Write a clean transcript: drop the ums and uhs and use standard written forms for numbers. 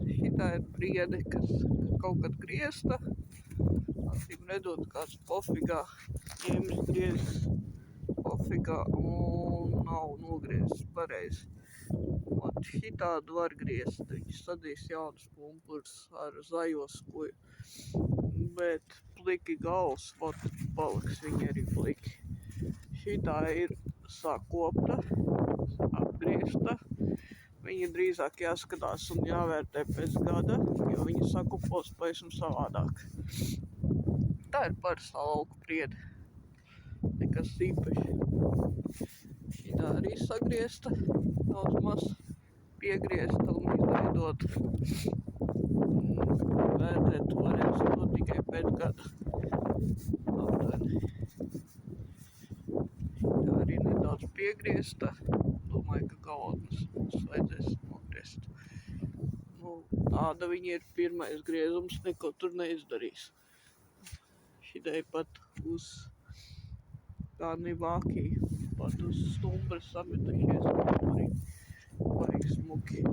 Šitā ir priede, kas kaut kad griezta. Acīm redzot, kāds pofigā ņēmis griezis pofigā un nav nogriezis pareizi. Un šitādu var griezt. Viņš sadīs jaunas pumpurs ar zaļo skuju. Bet pliki gals, paliks viņi arī pliki. Šitā ir sakopta, apgriezta. Viņa drīzāk jāskatās un jāvērtē pēc gada, jo viņa sakopos pavisam savādāk. Tā ir parasta lauku priede. Nekas īpaši. Šitā arī sagriezta, daudz maz piegriezta un izveidota. Vērtēt varēs to tikai pēc gada. Šitā arī nedaudz piegriezta. Domāju, ka galotnes mums vajadzēs nogriezt. Tāda viņa ir pirmais griezums, neko tur neizdarīs. Šitai pat uz kāni vākī, pat uz stumbras sametušies, arī smuki.